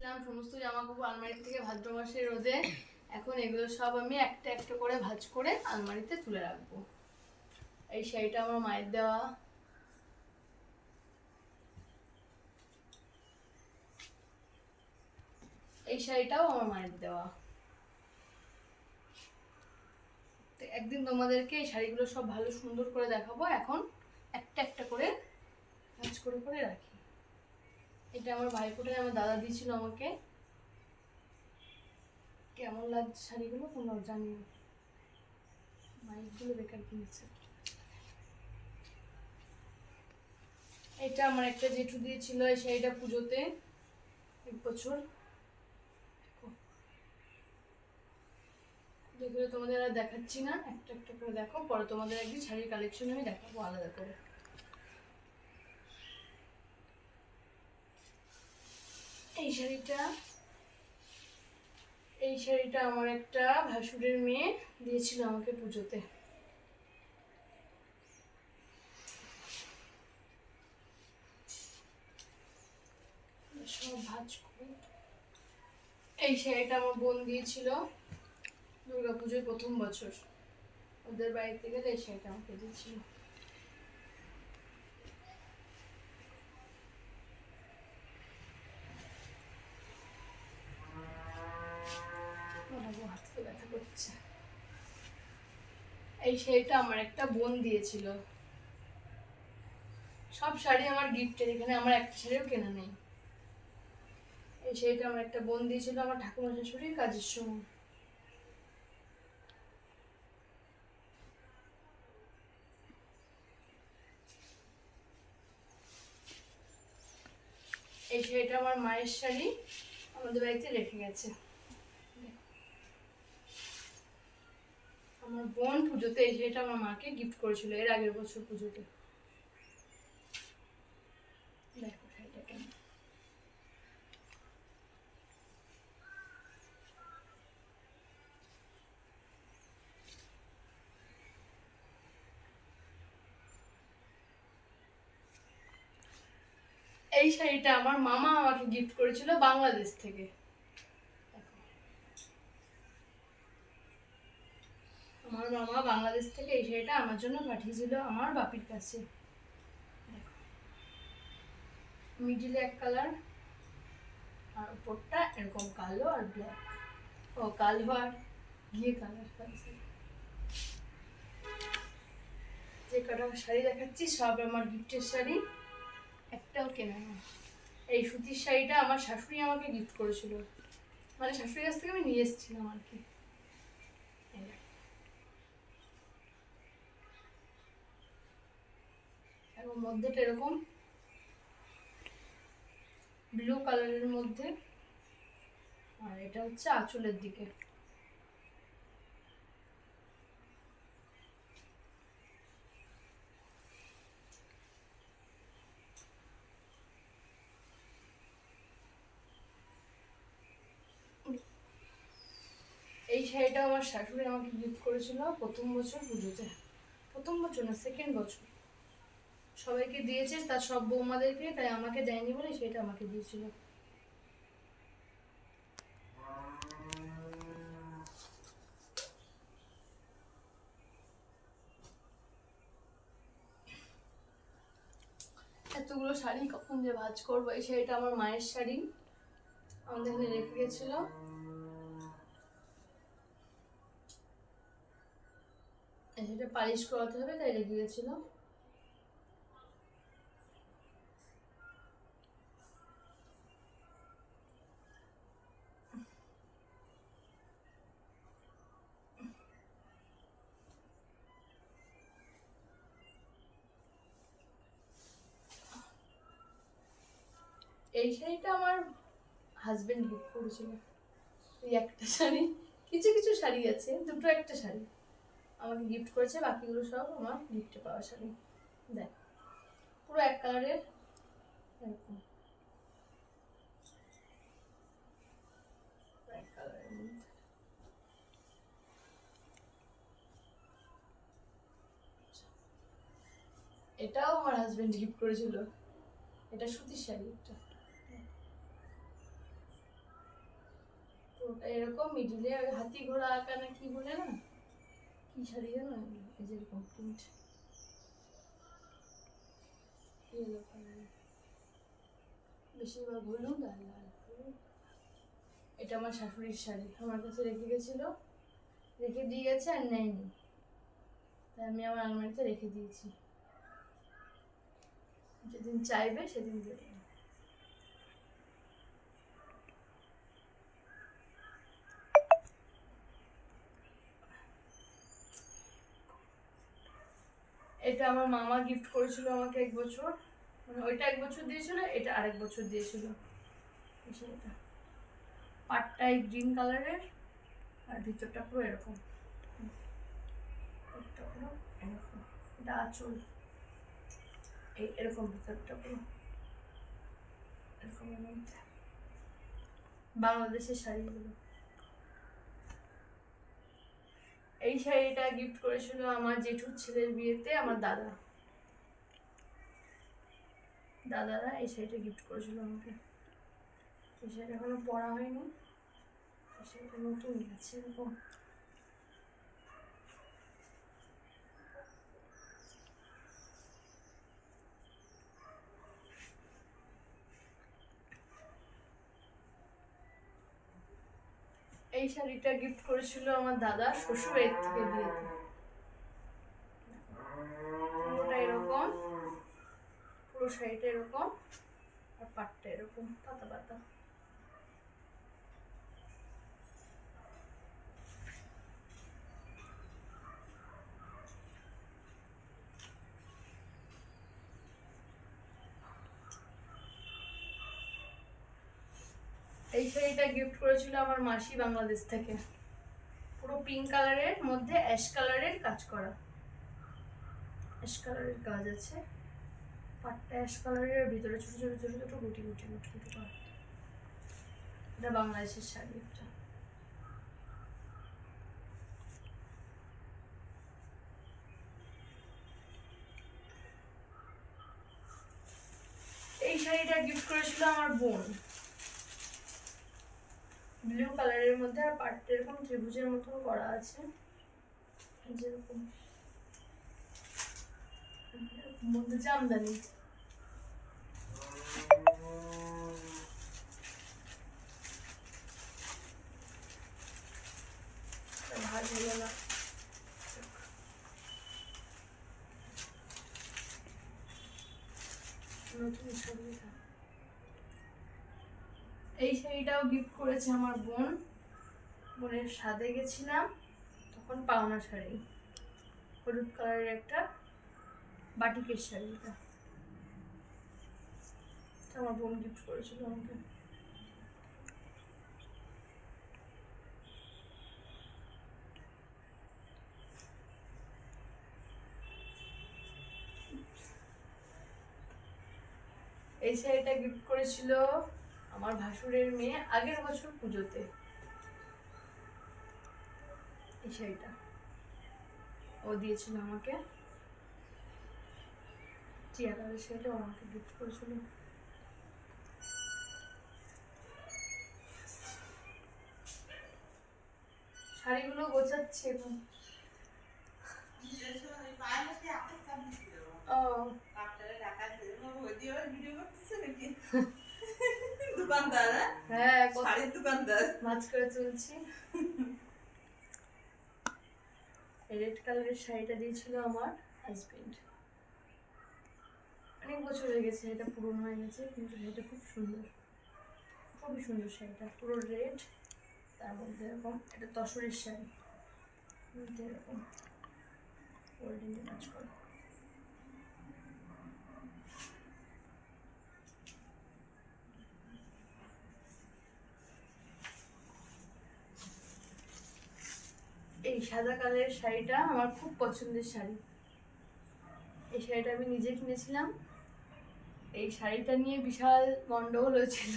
সমস্ত জামা কাপড় আলমারি থেকে ভাদ্র মাসের রোদে, এখন এগুলো সব আমি একটা একটা করে ভাঁজ করে আলমারিতে তুলে রাখবো। এই শাড়িটা আমার মায়ের দেওয়া, এই শাড়িটাও আমার মায়ের দেওয়া। একদিন তোমাদেরকে এই শাড়িগুলো সব ভালো সুন্দর করে দেখাবো। এখন একটা একটা করে ভাঁজ করে করে রাখি। এটা আমার ভাইফোঁটায় আমার দাদা দিয়েছিল আমাকে। কেমন লাগছে শাড়িগুলো তোমরা জানিও। মাইকগুলো বেকার কিনেছে। এটা আমার একটা জেঠু দিয়েছিল এই শাড়িটা পুজোতে এক বছর। যেগুলো তোমাদের আর দেখাচ্ছি না, একটা একটা করে দেখো, পরে তোমাদের একদিন শাড়ির কালেকশন আমি দেখাবো আলাদা করে। এই শাড়িটা আমার একটা ভাসুরের মেয়ে দিয়েছিল আমাকে পুজোতে। সব ভাঁজ করে। এই শাড়িটা আমার বোন দিয়েছিল দুর্গাপুজোর প্রথম বছর, ওদের বাড়িতে গেলে এই শাড়িটা আমাকে দিয়েছিল। হাতে ব্যথা করছে। এই শাড়িটা আমার একটা বোন দিয়েছিল। সব শাড়ি আমার গিফটের, এখানে আমার একটা শাড়িও কেনা নেই। এই শাড়িটা আমার একটা বোন দিয়েছিল আমার ঠাকুমা শাশুড়ির কাজের সময়। এই শাড়িটা আমার মায়ের শাড়ি, আমাদের বাড়িতে রেখে গেছে। আমার বোন পুজোতে এই শাড়িটা আমার মাকে গিফট করেছিল এর আগের বছর পুজোতে। দেখো শাড়িটা কেমন। এই শাড়িটা আমার মামা আমাকে গিফট করেছিল বাংলাদেশ থেকে। আমার মামা বাংলাদেশ থেকে এই শাড়িটা আমার জন্য পাঠিয়েছিল আমার বাপির কাছে। মিডিলে এক কালার আর উপরটা এরকম কালো আর ব্ল্যাক, ও কালো আর ঘিয়ে কালার। যে কটা শাড়ি দেখাচ্ছি সব আমার গিফটের শাড়ি, একটাও কেনা না। এই সুতির শাড়িটা আমার শাশুড়ি আমাকে গিফট করেছিল, মানে শাশুড়ির কাছ থেকে আমি নিয়ে এসেছিলাম আর কি। এবং মধ্যেটা এরকম ব্লু কালারের মধ্যে, আর এটা হচ্ছে আঁচলের দিকে। এই শাড়িটা আমার শাশুড়ি আমাকে গিফট করেছিল প্রথম বছর পুজোতে। প্রথম বছর না, সেকেন্ড বছর। সবাইকে দিয়েছে, তার সব বৌমাদেরকে, তাই আমাকে দেয়নি বলে সেটা আমাকে দিয়েছিল। এতগুলো শাড়ি কখন যে ভাঁজ করবো। এই শাড়িটা আমার মায়ের শাড়ি, আমাদের এখানে রেখে গেছিল। এটা পালিশ করাতে হবে তাই রেখে গেছিল। এই শাড়িটা আমার হাজবেন্ড গিফট করেছিল। এই একটা শাড়ি, কিছু কিছু শাড়ি আছে, দুটো একটা শাড়ি আমাকে গিফট করেছে, বাকিগুলো সব আমার গিফটে পাওয়া শাড়ি। দেখ পুরো এক কালারের এরকম এক কালারের মধ্যে। এটাও আমার হাজবেন্ড গিফট করেছিল, এটা সুতির শাড়ি একটা। পুরোটা এরকম মিডিলে ওই হাতি ঘোড়া আঁকা না কি বলে না, কি শাড়ি জানো, এই যে এরকম প্রিন্ট, ইয়েলো কালার, বেশিরভাগ হলুদ আর লাল। এটা আমার শাশুড়ির শাড়ি, আমার কাছে রেখে গেছিল, রেখে দিয়ে গেছে আর নেয়নি, তাই আমি আমার আলমারিতে রেখে দিয়েছি, যেদিন চাইবে সেদিন দিয়ে দেবো। এটা আমার মামা গিফট করেছিল আমাকে 1 বছর, মানে ওইটা 1 বছর দিয়েছিল, এটা আরেক বছর দিয়েছিল। এটা পাটটাই গ্রিন কালারের আর ভিতরটা পুরো এরকম, পুরো এরকম, এটা আঁচল, এই এরকম ভিতরটা পুরো এরকম, বাংলাদেশের শাড়িগুলো। এই শাড়িটা গিফট করেছিল আমার জেঠুর ছেলের বিয়েতে আমার দাদারা এই শাড়িটা গিফট করেছিল আমাকে। এই শাড়িটা এখনো পরা হয়নি, এই শাড়িটা নতুন গেছে এরকম। এই শাড়িটা গিফট করেছিল আমার দাদা শ্বশুরের থেকে বিয়েতে, পুরোটা এরকম, পুরো শাড়িটা এরকম আর পাটটা এরকম পাতা পাতা। এই শাড়িটা গিফট করেছিল আমার মাসি বাংলাদেশ থেকে, পুরো পিঙ্ক কালারের মধ্যে অ্যাশ কালারের কাজ করা, অ্যাশ কালারের কাজ আছে, পাটটা অ্যাশ কালারের, ভিতরে ছোট ছোট ছোট ছোট গুটি গুটি গুটি গুটি করা। এটা বাংলাদেশের শাড়ি একটা। এই শাড়িটা গিফট করেছিল আমার বোন, ব্লু কালারের মধ্যে আর পাটটা এরকম ত্রিভুজের মতো করা আছে, যেরকম মধ্যে জামদানি। ভাজ হয়ে গেল, নতুন শাড়িটা। এই শাড়িটাও গিফট করেছে আমার বোন, বোনের সাথে গেছিলাম তখন পাওনা শাড়ি, হলুদ কালারের একটা বাটিকের শাড়ি, এটা আমার বোন গিফট করেছিল আমাকে। এই শাড়িটা গিফট করেছিল আমার ভাসুরের মেয়ে আগের বছর পুজোতে, এই শাড়িটা ও দিয়েছিল আমাকে, টিয়া কালারের শাড়িটা আমাকে গিফট করেছিল। শাড়িগুলো গোছাচ্ছি এখন। দোকানদার, হ্যাঁ শাড়ির দোকানদার, মাছ করে চলছি। রেড কালারের শাড়িটা দিয়েছিল আমার হাজবেন্ড, অনেক বছর হয়ে গেছে, এটা পুরনো হয়ে গেছে, কিন্তু শাড়িটা খুব সুন্দর, খুবই সুন্দর শাড়িটা, পুরো রেড, তার মধ্যে এরকম, এটা তসরের শাড়ি, মধ্যে এরকম গোল্ডেন কাজ করা। এই সাদা কালারের শাড়িটা আমার খুব পছন্দের শাড়ি, এই শাড়িটা আমি নিজে কিনেছিলাম। এই শাড়িটা নিয়ে বিশাল গন্ডগোল হয়েছিল,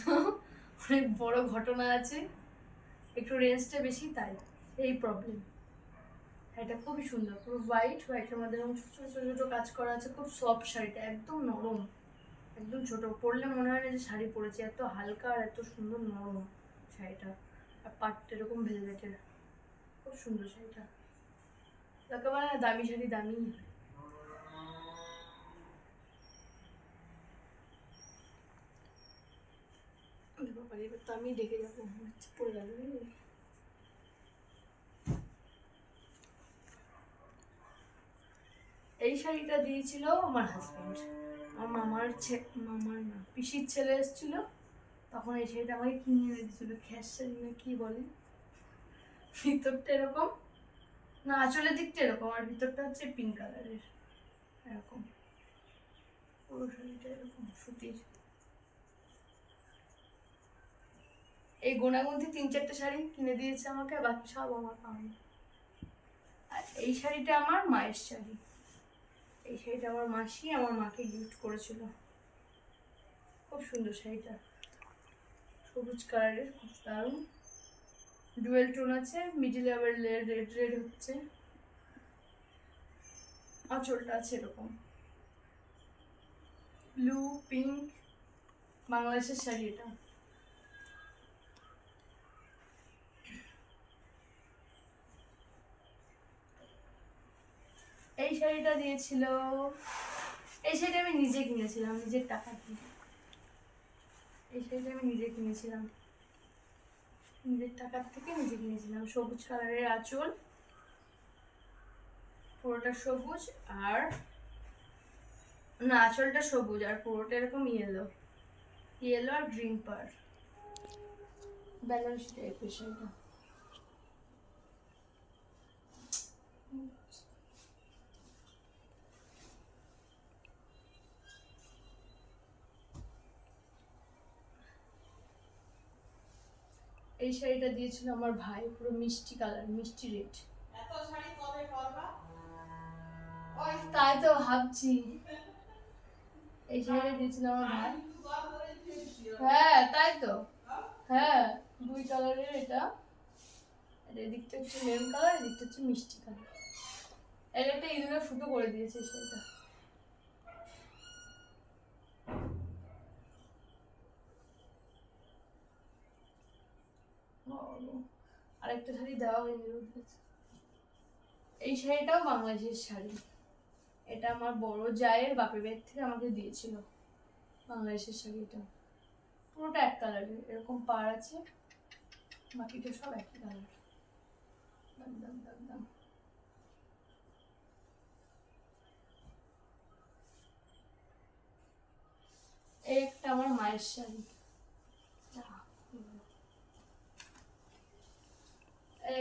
অনেক বড় ঘটনা আছে, একটু রেঞ্জটা বেশি তাই এই প্রবলেম। শাড়িটা খুবই সুন্দর, পুরো হোয়াইটের মধ্যে এরকম ছোট ছোট ছোট কাজ করা আছে, খুব সফট শাড়িটা, একদম নরম, একদম ছোট, পরলে মনে হয় না যে শাড়ি পরেছে, এত হালকা আর এত সুন্দর নরম শাড়িটা। আর আর পাটটা এরকম ভেলভেটের, খুব সুন্দর শাড়িটা। একেবারে দামি শাড়ি দামি। এবার তো আমি দেখে যাবো, পড়ে গেল। এই শাড়িটা দিয়েছিল আমার হাজবেন্ড। আমার মামার না, পিসির ছেলে এসেছিল, তখন এই শাড়িটা আমাকে কিনে এনে দিয়েছিল। খ্যাস শাড়ি না কি বলে, ভিতরটা এরকম, না আঁচলের দিকটা এরকম, আর ভিতরটা হচ্ছে পিঙ্ক কালারের এরকম। পুরো শাড়িটা এরকম সুতির। এই গোনাগুনতি 3-4টে শাড়ি কিনে দিয়েছে আমাকে, বাকি সব আমার পাওনি। আর এই শাড়িটা আমার মায়ের শাড়ি। এই শাড়িটা আমার মাসি আমার মাকে গিফট করেছিল। খুব সুন্দর শাড়িটা, সবুজ কালারের, খুব দারুণ। ডুয়েল টোন আছে, মিডিলে আবার রেড রেড হচ্ছে। আঁচলটা আছে এরকম ব্লু পিঙ্ক, বাংলাদেশের শাড়ি এটা। এই শাড়িটা দিয়েছিল, এই শাড়িটা আমি নিজে কিনেছিলাম নিজের টাকা দিয়ে। এই শাড়িটা আমি নিজে কিনেছিলাম, নিজের টাকার থেকে নিজে কিনেছিলাম। সবুজ কালারের আঁচল, পুরোটা সবুজ, আর না আঁচলটা সবুজ আর পুরোটা এরকম ইয়েলো, ইয়েলো আর গ্রিন পার, বেনারসি টাইপের শাড়িটা। এই শাড়িটা দিয়েছিল আমার ভাই, পুরো মিষ্টি কালার, মিষ্টি রেড। এত শাড়ি কবে পরবা? ওই তাই তো ভাবছি। এই শাড়িটা দিয়েছিল আমার ভাই। হ্যাঁ তাই তো, হ্যাঁ 2 কালারের এটা। এদিকটা হচ্ছে মেরুন কালার, এদিকটা হচ্ছে মিষ্টি কালার। এর একটা ইঁদুরের ফুটো করে দিয়েছে সেটা। আরেকটা শাড়ি দেওয়া হয়নি। এই শাড়িটাও বাংলাদেশের শাড়ি। এটা আমার বড় জায়ের বাপের বাড়ি থেকে আমাকে দিয়েছিল, বাংলাদেশের শাড়ি। এটা পুরোটা এক কালারের, এরকম পাড় আছে, বাকিটা সব এক কালার। দাম দাম দাম দাম। এই একটা আমার মায়ের শাড়ি,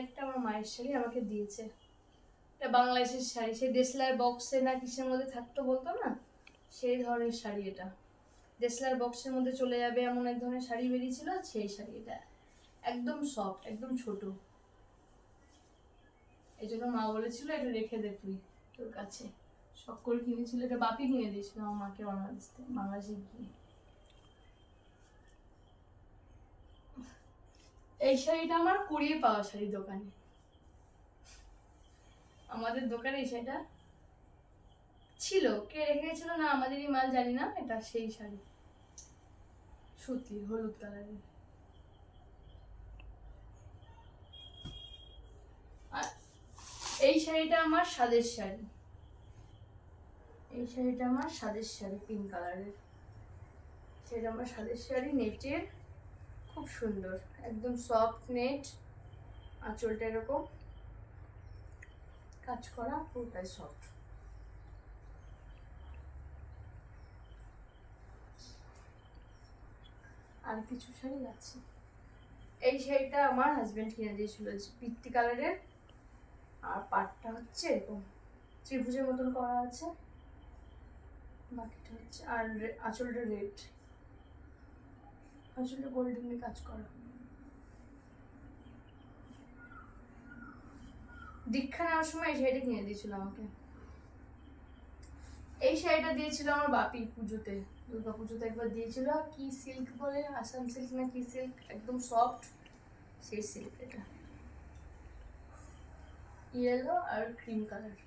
একটা আমার মায়ের শাড়ি আমাকে দিয়েছে। এটা বাংলাদেশের শাড়ি, সেই দেশলার বক্সে না কিসের মধ্যে থাকতো বলতো না, সেই ধরনের শাড়ি এটা। দেশলার বক্সের মধ্যে চলে যাবে এমন এক ধরনের শাড়ি বেরিয়েছিল, সেই শাড়ি এটা। একদম সফট, একদম ছোট। এই জন্য মা বলেছিল এটা রেখে দে তুই তোর কাছে। শখ করে কিনেছিল, এটা বাপি কিনে দিয়েছিল আমার মাকে বাংলাদেশে গিয়ে। এই শাড়িটা আমার কুড়িয়ে পাওয়া শাড়ি দোকানে, আমাদের দোকানে এই শাড়িটা ছিল, কে রেখে গেছিল না আমাদেরই মাল জানি না। এটা সেই শাড়ি, সুতি হলুদ কালারের। এই শাড়িটা আমার স্বাদের শাড়ি, এই শাড়িটা আমার স্বাদের শাড়ি পিঙ্ক কালারের। সেটা আমার স্বাদের শাড়ি, নেটের, খুব সুন্দর, একদম সফট নেট। আঁচলটা এরকম কাজ করা, পুরোটাই সফট। আর কিছু শাড়ি আছে। এই শাড়িটা আমার হাজবেন্ড কিনে দিয়েছিল, পিত্তি কালারের, আর পাটটা হচ্ছে এরকম ত্রিভুজের মতন করা আছে, বাকিটা হচ্ছে, আর আঁচলটা রেড, আঁচলটা গোল্ডেন কাজ করা। দীক্ষা নেওয়ার সময় এই শাড়িটা কিনে দিয়েছিল আমাকে। এই শাড়িটা দিয়েছিল আমার বাপি পুজোতে, দুর্গা পুজোতে একবার দিয়েছিল। কি সিল্ক বলে, আসাম সিল্ক না কি সিল্ক, একদম সফট সেই সিল্ক। এটা ইয়েলো আর ক্রিম কালার।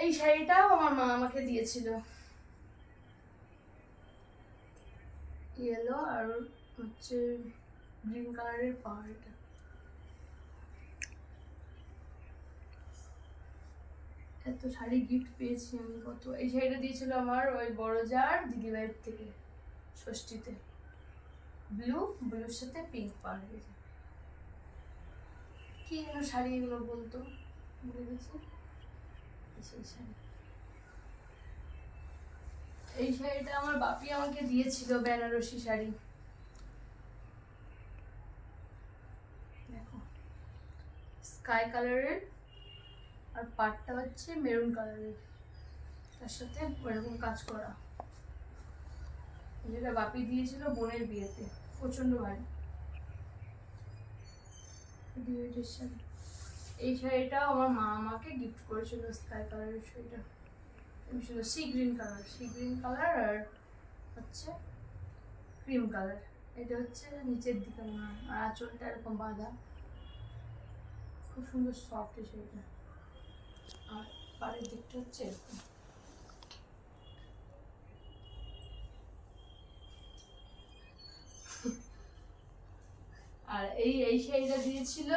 এই শাড়িটাও আমার মা আমাকে দিয়েছিল, ইয়েলো আর হচ্ছে গ্রিন কালারের পাড়। এটা এত শাড়ি গিফট পেয়েছি আমি কত। এই শাড়িটা দিয়েছিল আমার ওই বড় জার দিদিভাইয়ের থেকে ষষ্ঠীতে, ব্লুর সাথে পিঙ্ক পাড়। কি যেন শাড়ি এগুলো বলতো, ভুলে গেছি। সেই শাড়ি, এই শাড়িটা আমার বাপি আমাকে দিয়েছিল, বেনারসি শাড়ি। দেখো স্কাই কালারের, আর পাটটা হচ্ছে মেরুন কালারের, তার সাথে ওরকম কাজ করা। যেটা বাপি দিয়েছিল বোনের বিয়েতে, প্রচন্ড ভারী শাড়ি। এই শাড়িটাও আমার মা আমাকে গিফট করেছিল, স্কাই কালারের শাড়িটা ছিল সি গ্রিন কালার আর হচ্ছে ক্রিম কালার। এটা হচ্ছে নিচের দিকে মনে হয়, আর আঁচলটা এরকম বাঁধা, খুব সুন্দর সফট এই শাড়িটা। আর পাড়ের দিকটা হচ্ছে এরকম। আর এই শাড়িটা দিয়েছিল,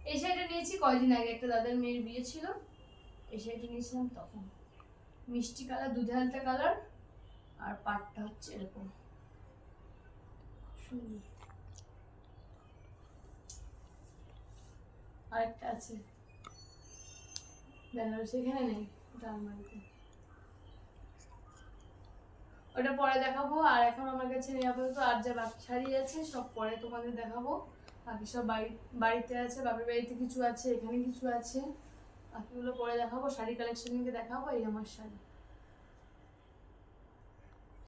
এই শাড়িটা নিয়েছি কয়দিন আগে, একটা দাদার মেয়ের বিয়ে ছিল, এই শাড়িটা নিয়েছিলাম তখন। মিষ্টি কালার, দুধে হালতা কালার, আর পাটটা হচ্ছে এরকম সুন্দর। আরেকটা আছে বেনারসি, এখানে নেই, ওটা আলমারিতে, ওটা পরে দেখাবো। আর এখন আমার কাছে নেই আপাতত, আর যা বাকি শাড়ি আছে সব পরে তোমাদের দেখাবো। বাকি সব বাড়িতে আছে, বাপের বাড়িতে কিছু আছে, এখানে কিছু আছে, বাকিগুলো পরে দেখাবো। শাড়ি কালেকশনকে দেখাবো, এই আমার শাড়ি।